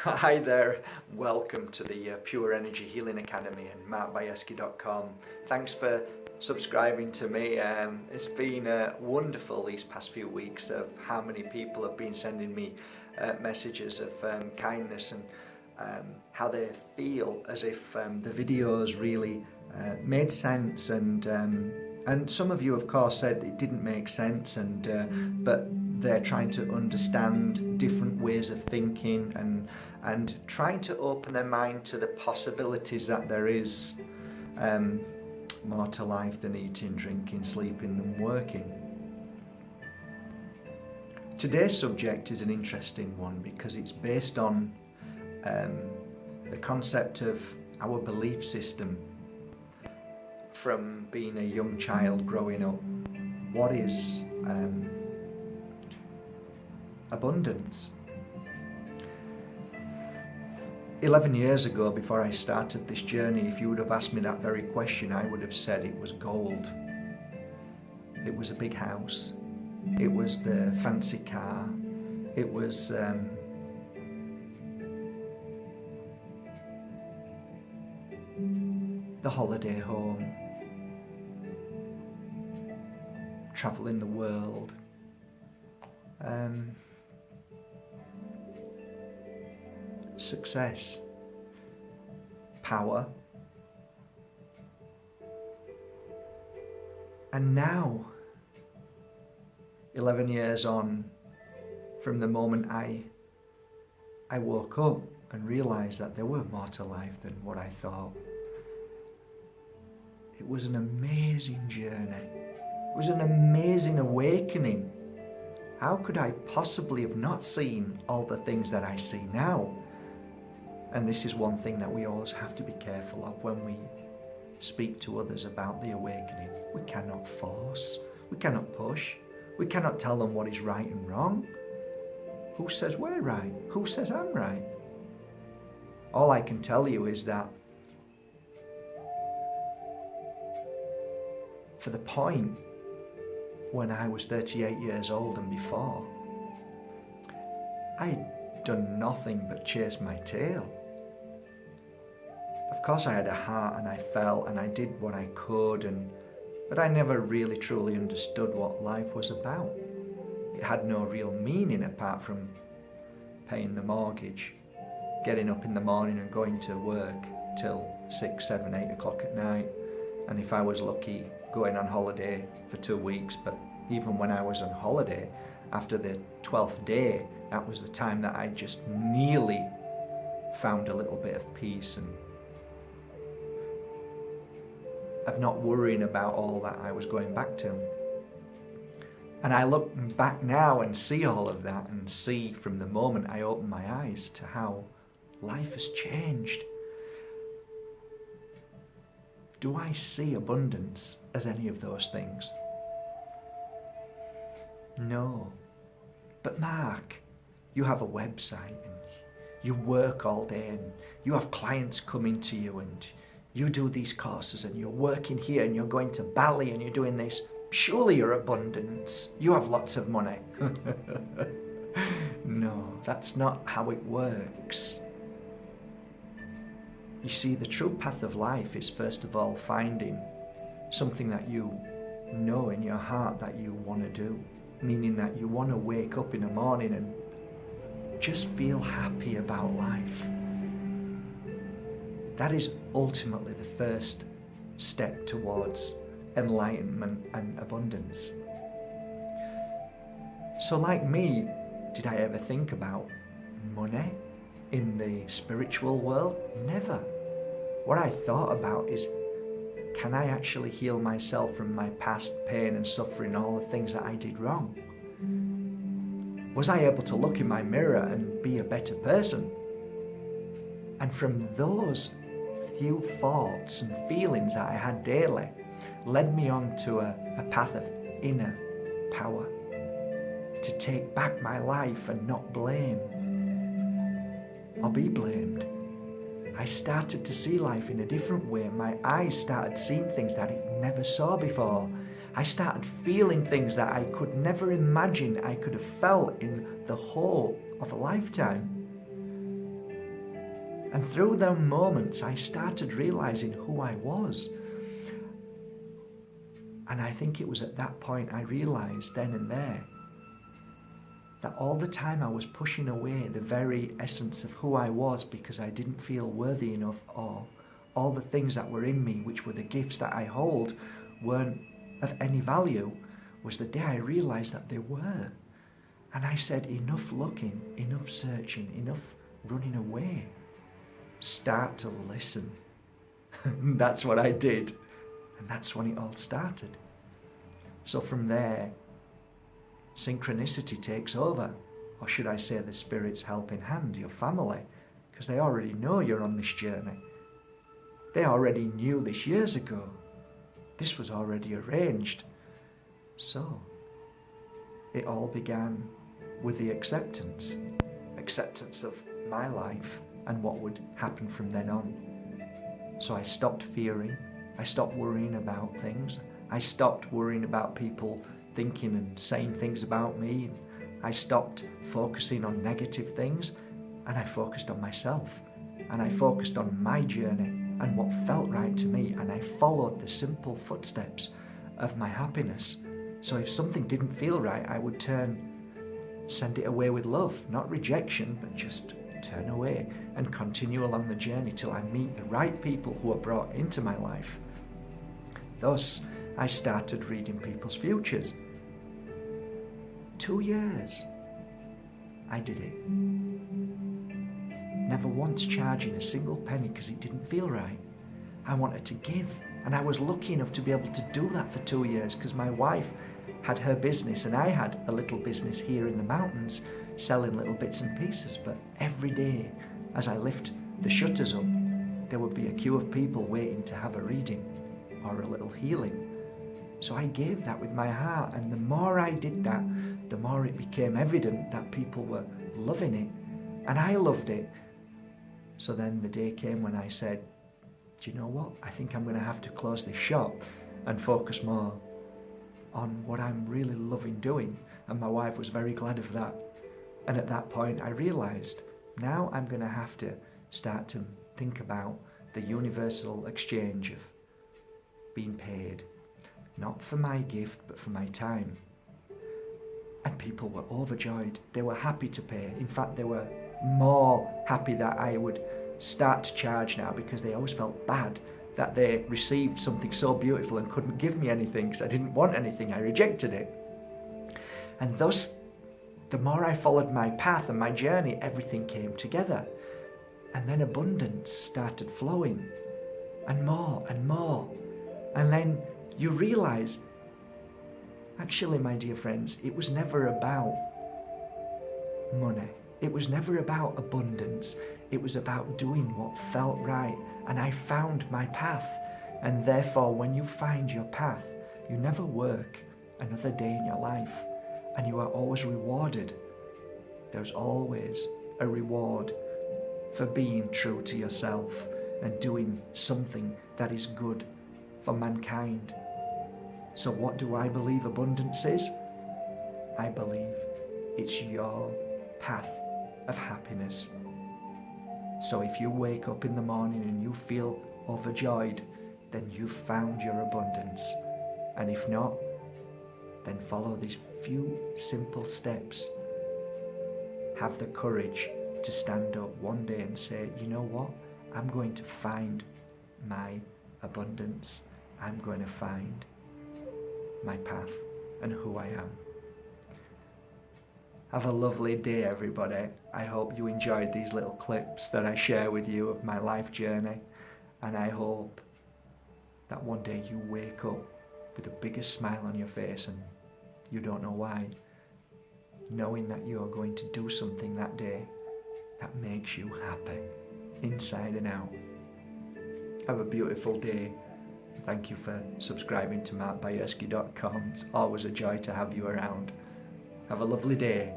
Hi there, welcome to the Pure Energy Healing Academy and markbajeski.com. Thanks for subscribing to me. It's been wonderful these past few weeks of how many people have been sending me messages of kindness and how they feel as if the videos really made sense, and some of you of course said it didn't make sense, but they're trying to understand different ways of thinking and trying to open their mind to the possibilities that there is more to life than eating, drinking, sleeping, and working. Today's subject is an interesting one because it's based on the concept of our belief system from being a young child growing up. What is abundance? 11 years ago, before I started this journey, if you would have asked me that very question, I would have said it was gold. It was a big house. It was the fancy car. It was the holiday home. Traveling the world. Success, power, and now, 11 years on from the moment I woke up and realised that there were more to life than what I thought. It was an amazing journey. It was an amazing awakening. How could I possibly have not seen all the things that I see now? And this is one thing that we always have to be careful of when we speak to others about the awakening. We cannot force, we cannot push, we cannot tell them what is right and wrong. Who says we're right? Who says I'm right? All I can tell you is that for the point when I was 38 years old and before, I'd done nothing but chase my tail. Of course I had a heart and I felt and I did what I could, but I never really truly understood what life was about. It had no real meaning apart from paying the mortgage, getting up in the morning and going to work till 6, 7, 8 o'clock at night, and if I was lucky, going on holiday for 2 weeks. But even when I was on holiday, after the 12th day, that was the time that I just nearly found a little bit of peace and of not worrying about all that I was going back to. And I look back now and see all of that and see from the moment I opened my eyes to how life has changed. Do I see abundance as any of those things? No. But Mark, you have a website and you work all day and you have clients coming to you and you do these courses and you're working here and you're going to Bali and you're doing this. Surely you're abundance. You have lots of money. No, that's not how it works. You see, the true path of life is first of all finding something that you know in your heart that you want to do, meaning that you want to wake up in the morning and just feel happy about life. That is ultimately the first step towards enlightenment and abundance. So like me, did I ever think about money in the spiritual world? Never. What I thought about is, can I actually heal myself from my past pain and suffering, all the things that I did wrong? Was I able to look in my mirror and be a better person? And from those few thoughts and feelings that I had daily led me on to a path of inner power, to take back my life and not blame or be blamed. I started to see life in a different way. My eyes started seeing things that I never saw before. I started feeling things that I could never imagine I could have felt in the whole of a lifetime. And through those moments, I started realizing who I was. And I think it was at that point I realized then and there that all the time I was pushing away the very essence of who I was because I didn't feel worthy enough, or all the things that were in me, which were the gifts that I hold, weren't of any value, was the day I realized that they were. And I said, enough looking, enough searching, enough running away. Start to listen. That's what I did. And that's when it all started. So from there, synchronicity takes over. Or should I say the Spirit's helping hand, your family, because they already know you're on this journey. They already knew this years ago. This was already arranged. So, it all began with the acceptance of my life and what would happen from then on. So I stopped fearing, I stopped worrying about things, I stopped worrying about people thinking and saying things about me, I stopped focusing on negative things, and I focused on myself, and I focused on my journey and what felt right to me, and I followed the simple footsteps of my happiness. So if something didn't feel right, I would send it away with love, not rejection, but just turn away and continue along the journey till I meet the right people who are brought into my life. Thus, I started reading people's futures. 2 years I did it. Never once charging a single penny because it didn't feel right. I wanted to give, and I was lucky enough to be able to do that for 2 years because my wife had her business and I had a little business here in the mountains selling little bits and pieces. But every day as I lift the shutters up, there would be a queue of people waiting to have a reading or a little healing. So I gave that with my heart, and the more I did that, the more it became evident that people were loving it, and I loved it. So then the day came when I said, do you know what? I think I'm going to have to close this shop and focus more on what I'm really loving doing. And my wife was very glad of that. And at that point I realized, now I'm going to have to start to think about the universal exchange of being paid, not for my gift, but for my time. And people were overjoyed. They were happy to pay. In fact, they were more happy that I would start to charge now, because they always felt bad that they received something so beautiful and couldn't give me anything because I didn't want anything. I rejected it. And thus, the more I followed my path and my journey, everything came together. And then abundance started flowing, and more and more. And then you realize, actually, my dear friends, it was never about money. It was never about abundance. It was about doing what felt right. And I found my path. And therefore, when you find your path, you never work another day in your life. And you are always rewarded. There's always a reward for being true to yourself and doing something that is good for mankind. So what do I believe abundance is? I believe it's your path of happiness. So if you wake up in the morning and you feel overjoyed, then you've found your abundance. And if not, then follow these few simple steps. Have the courage to stand up one day and say, you know what? I'm going to find my abundance. I'm going to find my path and who I am. Have a lovely day, everybody. I hope you enjoyed these little clips that I share with you of my life journey. And I hope that one day you wake up with the biggest smile on your face, and you don't know why, knowing that you're going to do something that day that makes you happy, inside and out. Have a beautiful day. Thank you for subscribing to markbayerski.com. It's always a joy to have you around. Have a lovely day.